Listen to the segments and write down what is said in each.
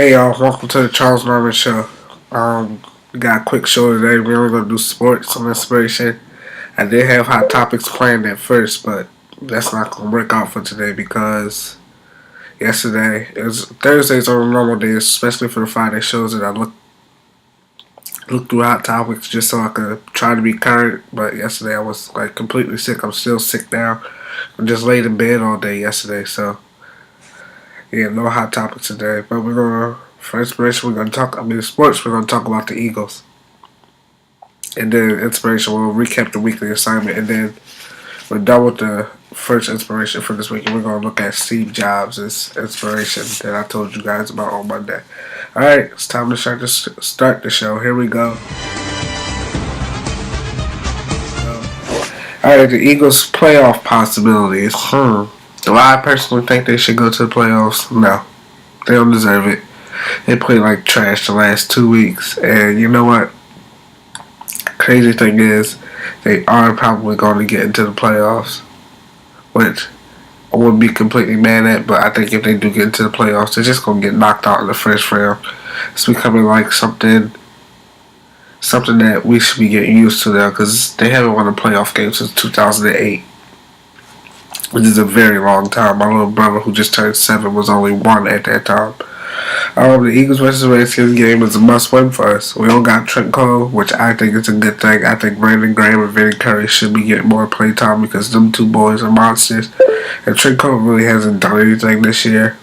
Hey y'all, welcome to the Charles Norman Show. We got a quick show today. We're only gonna do sports, some inspiration. I did have hot topics planned at first, but that's not gonna work out for today because yesterday it was Thursdays are a normal days, especially for the Friday shows. And I looked through hot topics just so I could try to be current. But yesterday I was like completely sick. I'm still sick now. I just laid in bed all day yesterday, so yeah, no hot topics today. But for inspiration, sports, we're gonna talk about the Eagles. And then inspiration, we'll recap the weekly assignment. And then we're done with the first inspiration for this week. And we're gonna look at Steve Jobs' inspiration that I told you guys about on Monday. Alright, it's time to start the show. Here we go. Alright, the Eagles' playoff possibilities. Do I personally think they should go to the playoffs? No. They don't deserve it. They played like trash the last 2 weeks. And you know what? Crazy thing is, they are probably going to get into the playoffs. Which I wouldn't be completely mad at. But I think if they do get into the playoffs, they're just going to get knocked out in the first round. It's becoming like something that we should be getting used to now. Because they haven't won a playoff game since 2008. Which is a very long time. My little brother, who just turned 7, was only 1 at that time. The Eagles versus Redskins game is a must-win for us. We don't got Trent Cole, which I think is a good thing. I think Brandon Graham and Vinny Curry should be getting more play time because them two boys are monsters. And Trent Cole really hasn't done anything this year.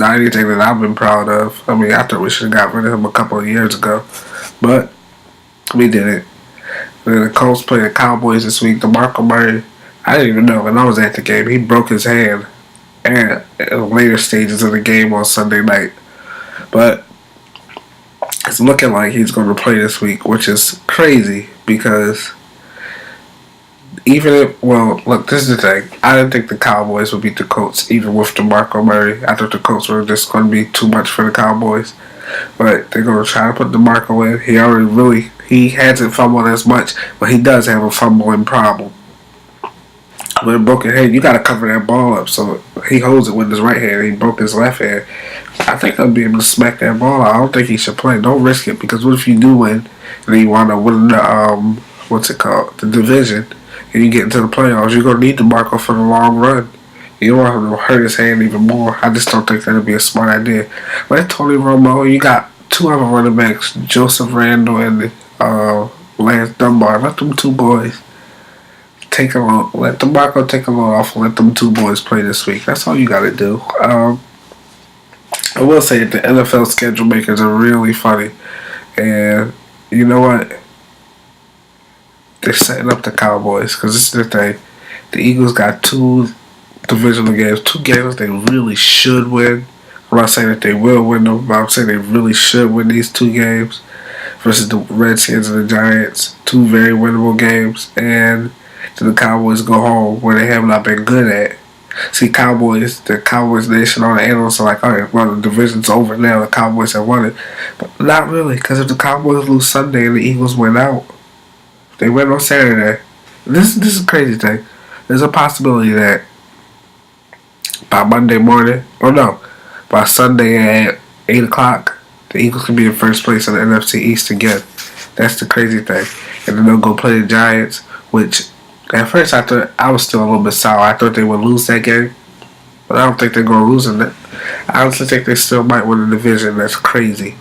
Not anything that I've been proud of. I mean, I thought we should have got rid of him a couple of years ago. But we didn't. And then the Colts play the Cowboys this week. DeMarco Murray, I didn't even know when I was at the game. He broke his hand in later stages of the game on Sunday night. But it's looking like he's going to play this week, which is crazy because look, this is the thing. I didn't think the Cowboys would beat the Colts even with DeMarco Murray. I thought the Colts were just going to be too much for the Cowboys. But they're going to try to put DeMarco in. He hasn't fumbled as much, but he does have a fumbling problem. With a broken hand, you got to cover that ball up. So he holds it with his right hand. He broke his left hand. I think I'll be able to smack that ball out. I don't think he should play. Don't risk it because what if you do win and you want to win the division, and you get into the playoffs? You're gonna need DeMarco for the long run. You don't want him to hurt his hand even more. I just don't think that'd be a smart idea. Let Tony Romo. You got two other running backs, Joseph Randle and Lance Dunbar. Let them two boys. Let DeMarco take a load off and let them two boys play this week. That's all you got to do. I will say that the NFL schedule makers are really funny. And you know what? They're setting up the Cowboys because this is the thing. The Eagles got 2 divisional games, 2 games they really should win. I'm not saying that they will win them, but I'm saying they really should win these 2 games versus the Redskins and the Giants. 2 very winnable games. And to the Cowboys go home where they have not been good at. See, the Cowboys Nation, all the analysts are like, all right, well, the division's over now. The Cowboys have won it. But not really, because if the Cowboys lose Sunday and the Eagles win out, they win on Saturday. This is a crazy thing. There's a possibility that by Monday morning, by Sunday at 8 o'clock, the Eagles can be in first place in the NFC East again. That's the crazy thing. And then they'll go play the Giants, which at first I thought I was still a little bit sour. I thought they would lose that game, but I don't think they're going to lose in it. I honestly think they still might win the division. That's crazy.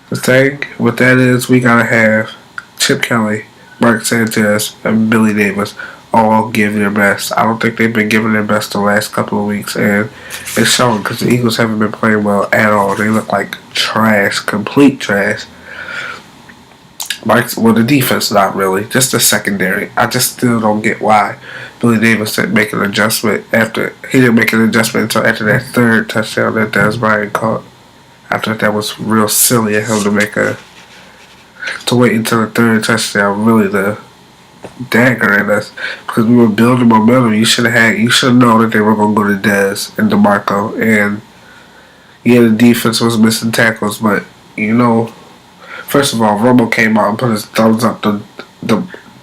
The thing with that is we got to have Chip Kelly, Mark Sanchez, and Billy Davis all give their best. I don't think they've been giving their best the last couple of weeks, and it's showing because the Eagles haven't been playing well at all. They look like trash, complete trash. The defense, not really. Just the secondary. I just still don't get why Billy Davis didn't make an adjustment he didn't make an adjustment until after that 3rd touchdown that Dez Bryant caught. I thought that was real silly of him to wait until the 3rd touchdown, really the dagger in us, because we were building momentum. You should have known that they were going to go to Dez and DeMarco, and the defense was missing tackles, but first of all, Romo came out and put his thumbs up to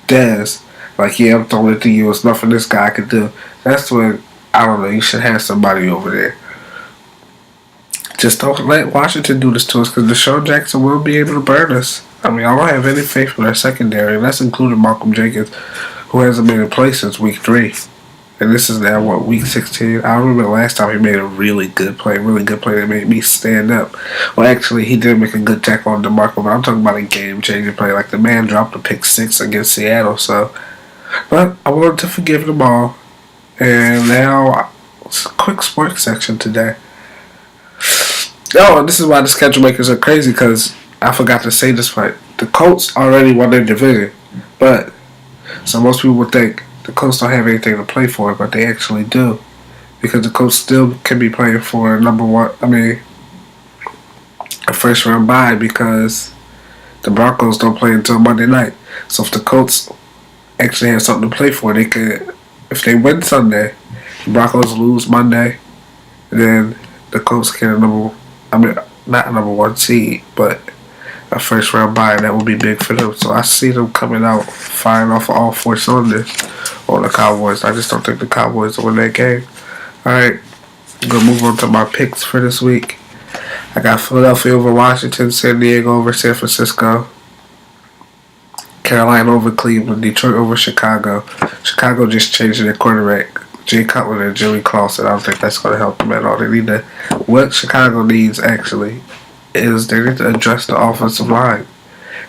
Dez. Like, yeah, I'm throwing it to you. It's nothing this guy could do. That's when, I don't know, you should have somebody over there Just don't let Washington do this to us, because Deshaun Jackson will be able to burn us. I mean, I don't have any faith in our secondary, and that's including Malcolm Jenkins, who hasn't been in play since week 3. And this is now, what, week 16? I remember last time he made a really good play that made me stand up. Well, actually, he did make a good tackle on DeMarco, but I'm talking about a game-changing play. Like, the man dropped a pick 6 against Seattle, so. But I wanted to forgive them all. And now, it's a quick sports section today. Oh, and this is why the schedule makers are crazy, because I forgot to say this part. The Colts already won their division, but so most people would think the Colts don't have anything to play for, but they actually do, because the Colts still can be playing for a first round bye, because the Broncos don't play until Monday night. So if the Colts actually have something to play for, they could, if they win Sunday, the Broncos lose Monday, then the Colts get not a number 1 seed, but a first round bye, and that would be big for them. So I see them coming out firing off all 4 cylinders on the Cowboys. I just don't think the Cowboys will win that game. Alright, I'm going to move on to my picks for this week. I got Philadelphia over Washington, San Diego over San Francisco, Carolina over Cleveland, Detroit over Chicago. Chicago just changed their quarterback, Jay Cutler and Jimmy Clausen. I don't think that's going to help them at all. What Chicago needs, actually, is they need to address the offensive line.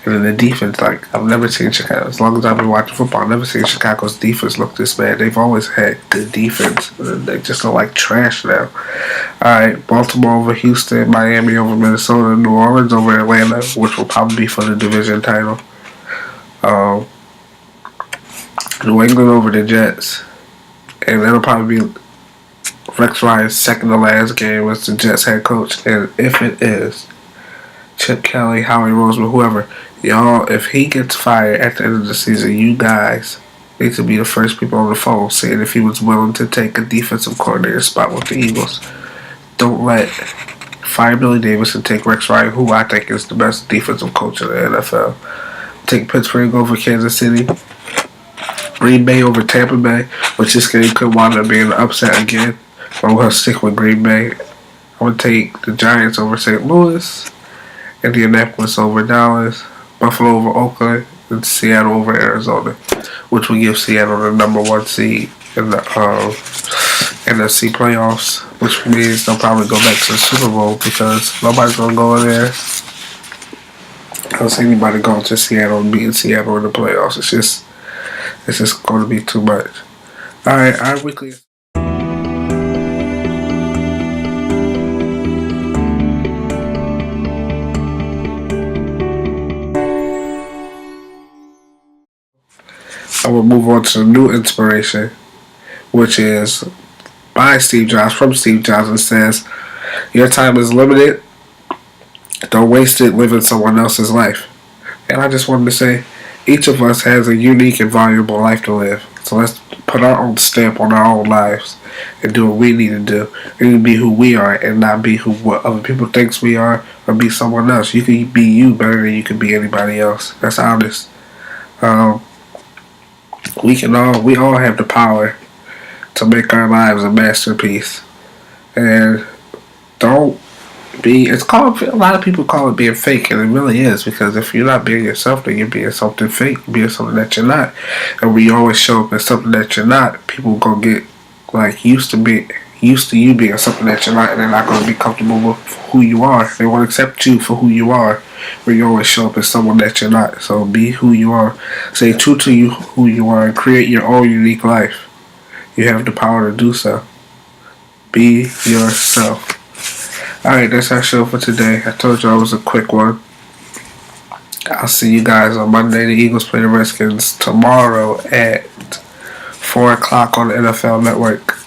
And then the defense, like, I've never seen Chicago, as long as I've been watching football, I've never seen Chicago's defense look this bad. They've always had good defense. They just look like trash now. Alright, Baltimore over Houston, Miami over Minnesota, New Orleans over Atlanta, which will probably be for the division title. New England over the Jets. And that'll probably be Rex Ryan's second to last game as the Jets head coach. And if it is, Chip Kelly, Howie Roseman, whoever, y'all, if he gets fired at the end of the season, you guys need to be the first people on the phone saying if he was willing to take a defensive coordinator spot with the Eagles. Don't let fire Billy Davis and take Rex Ryan, who I think is the best defensive coach in the NFL. Take Pittsburgh over Kansas City. Green Bay over Tampa Bay, which this game could wind up being an upset again. But I'm going to stick with Green Bay. I'm going to take the Giants over St. Louis, Indianapolis over Dallas, Buffalo over Oakland, and Seattle over Arizona, which will give Seattle the number 1 seed in the NFC playoffs, which means they'll probably go back to the Super Bowl, because nobody's going to go in there. I don't see anybody going to Seattle and beating Seattle in the playoffs. It's just going to be too much. Alright, our weekly. I will move on to the new inspiration, which is by Steve Jobs, from Steve Jobs, and says, your time is limited. Don't waste it living someone else's life. And I just wanted to say, each of us has a unique and valuable life to live. So let's put our own stamp on our own lives and do what we need to do. We need to be who we are and not be what other people think we are, or be someone else. You can be you better than you can be anybody else. That's honest. We all have the power to make our lives a masterpiece. And don't be, a lot of people call it being fake, and it really is, because if you're not being yourself, then you're being something fake, being something that you're not. And when you always show up as something that you're not, people gonna get like used to you being something that you're not, and they're not gonna be comfortable with who you are. They won't accept you for who you are when you always show up as someone that you're not. So be who you are. Stay true to you, who you are, and create your own unique life. You have the power to do so. Be yourself. Alright, that's our show for today. I told you it was a quick one. I'll see you guys on Monday. The Eagles play the Redskins tomorrow at 4 o'clock on the NFL Network.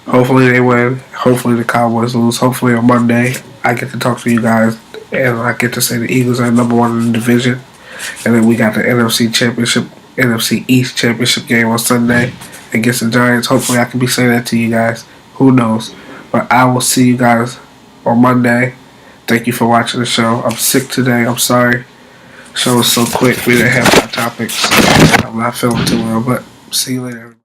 Hopefully they win. Hopefully the Cowboys lose. Hopefully on Monday I get to talk to you guys and I get to say the Eagles are number 1 in the division. And then we got the NFC East Championship game on Sunday against the Giants. Hopefully I can be saying that to you guys. Who knows? But I will see you guys on Monday. Thank you for watching the show. I'm sick today. I'm sorry. The show was so quick. We didn't have our topics. I'm not feeling too well, but see you later.